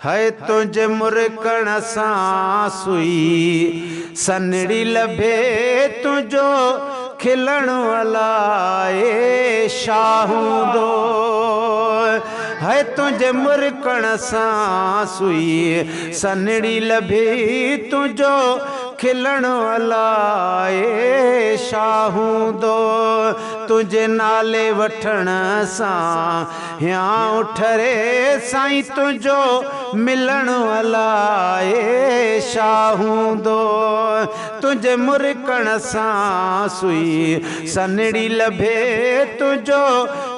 है तुझे मुरकण सां सुई सनड़ी लभे तुझो खिलण अलाए शाहूदो है तुझे मुरकण सां सुई सनड़ी लभे तुझो खिलण अलाए शाहूदो तुझे नाले वठण सां या उठरे साईं तुझो मिलण अलाए शाहूदो तुझे मुरकण सां सुई सनड़ी लभे तुझो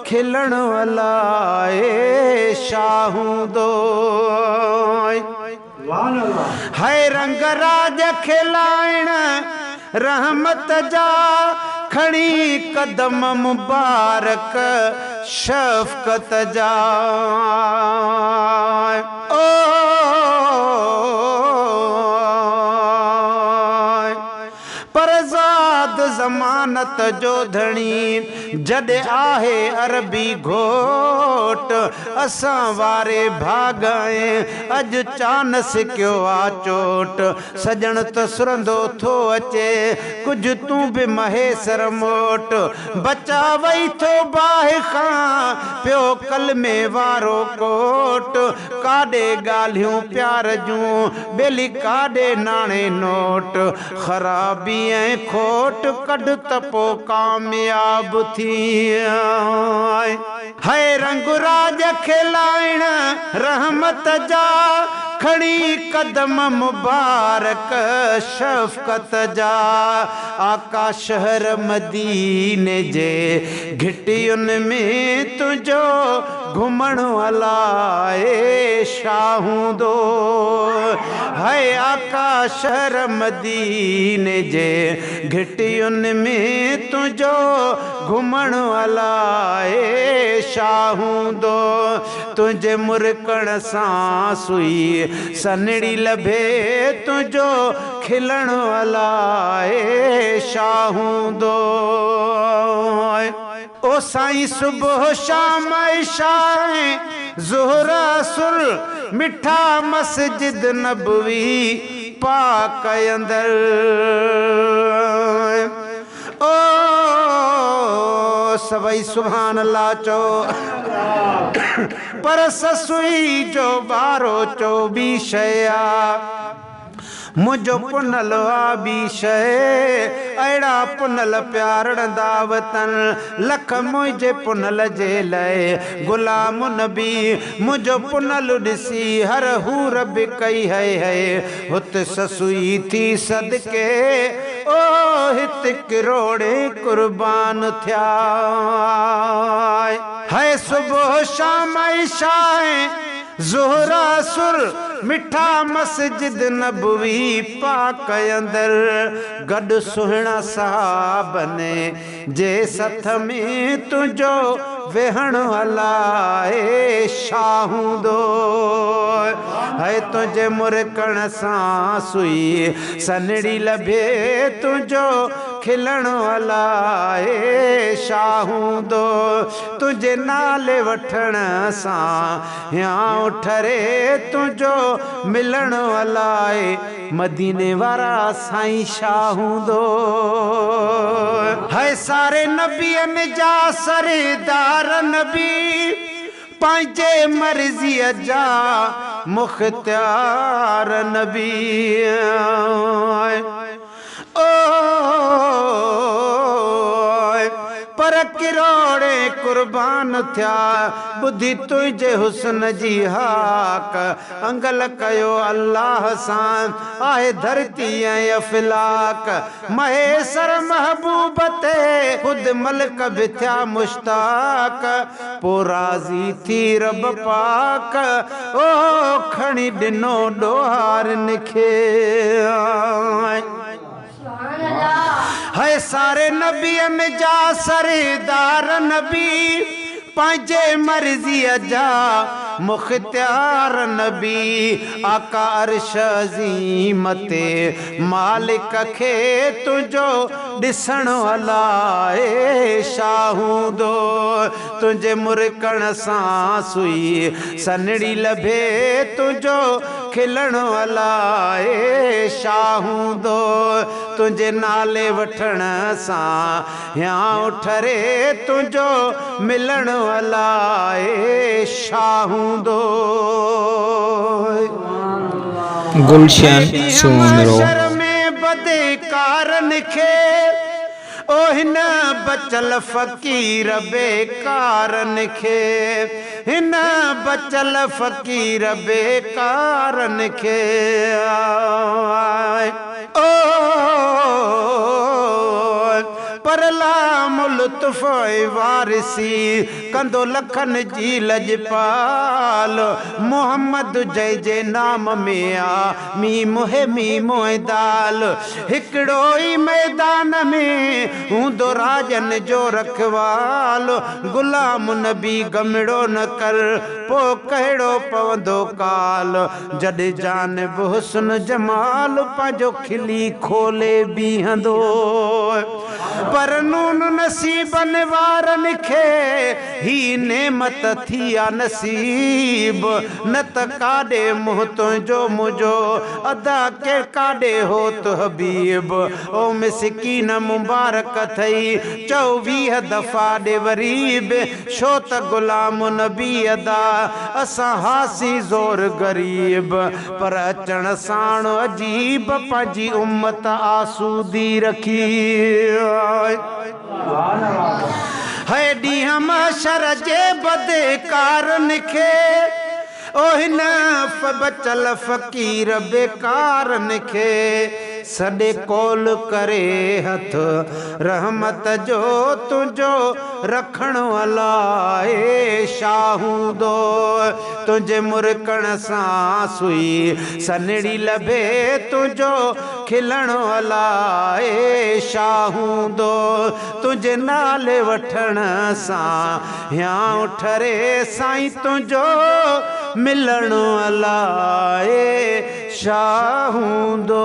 खिलण अलाए शाहूदो है रंग राज खिलाइण रहमत जा खड़ी कदम मुबारक शफ़क़त जा ओ परज़ाद ज़मानत जो धणी जॾे आहे अरबी घोट असां वारे भागाए अज चान सिक्यो आ चोट सजण त सुरंदो थो अचे कुछ तू भी महेसर मोट बचा वही थो बाहि खां पियो कलमे वारो कोट काॾे ॻाल्हियूं प्यार जूं बेली काॾे नाणे नोट ख़राबी ऐं खोट कढ त पो कामयाब थी है रंग राज खिलाइण रहमत जा खड़ी कदम मुबारक शफ़क़त जा आका शहर मदीने जे घिटियुनि में तुझो घुमण अलाए शाहूदो है आका शहर मदीने जे घिटियुनि में तुझो घुमण अलाए शाहूदो तुझे मुरकण सां सुई सनड़ी लभे तुझो खिलण अलाए शाहूदो ओ साईं सुबह शाम इशाए ज़ोहर असुर मिठा मस्जिद नबवी पाक अंदर ओ सभई सुभान अल्लाह चो पर ससुई जो बारो चो बी शया मुझो पुनल आ बी शय अड़ा पुनल प्यारण दावतन लख मुझे पुनल जे लय गुलाम नबी मुझो पुनल ॾिसी हर हूर बि कई है हुत ससुई थी सदके ओ हित किरोड़े कुर्बान थिया है सुबह शाम इशाए ज़ोहर असुर मिठा मस्जिद नबवी पाक अंदर गॾु सुहिणा साहबने जे सथ में तुझो वेहण अलाए शाहूदो है तुझे मुरकण सां सुई सनड़ी लभे तुझो खिलण अलाए शाहूदो तुझे नाले वठण सां या उठरे तुझो मिलण अलाए मदीने वारा साईं शाहूदो है सारे नबियनि जा सरदार नबी पंहिंजे मर्ज़ीअ जा मुख्तियार नबी ओ पर किरोड़े कुर्बान थिया बुद्धि तुझे हुस्न जी हाक अंगल कयो अल्लाह सां आहे धरती ऐं अफलाक महेसर महबूब ते खुद मलक भी थिया मुश्ताक पो राज़ी थी रब पाक ओ खणी ॾिनो ॾोहारनि खे है सारे नबियनि जा सरदार नबी पंहिंजे मर्ज़ीअ जा मुख्तियार नबी आका अर्श अज़ीम ते मालिक खे तुझो दिसण अलाए शाहूंदो तुझे मुरकण सां सुई सनड़ी लभे तुझो खिलण अलाए शाहूंदो तुझे नाले वठण सां या उठरे तुझो मिलण अलाए शाहूंदो गुलशन सोनरो में बदे कारन खे ओ हिन बचल फ़कीर बेकारन खे हिन बचल फ़कीर बेकारन खे ओ परला मुल्तफ़ वारिसी कंदो लखन जी लजपाल मोहम्मद जय जे नाम में आ मी मोहे दाल हिकड़ो ही मैदान में हूंदो राजन जो रखवाल गुलाम नबी गमड़ो न कर पो कहिड़ो पवंदो काल जॾहिं जानिब हुस्न जमाल पंहिंजो खिली खोले बीहंदो पर नून नसीबन वारन खे ही नेमत थी आ नसीब न त काॾे मुंह तुंहिंजो मुंहिंजो अदा के काॾे हो तो हबीब ओ मिसकीन मुबारक थई 24 दफ़ा ॾे वरीब छो त गुलाम नबी अदा असां हासी ज़ोर गरीब पर अचण साण अजीब पंहिंजी उम्मत आसूदी रखी है ॾींहं महशर जे बदे कारन खे ओ हिन बचल फ़कीर बेकारन खे सॾे कौल करे हथ रहमत जो तुझो रखण अलाए शाहूंदो तुझे मुरकण सां सुई सनड़ी लभे तुझो खिलण अलाए शाहूंदो तुझे नाले वठण सां या उठरे साईं तुझो मिलण अलाए शाहूंदो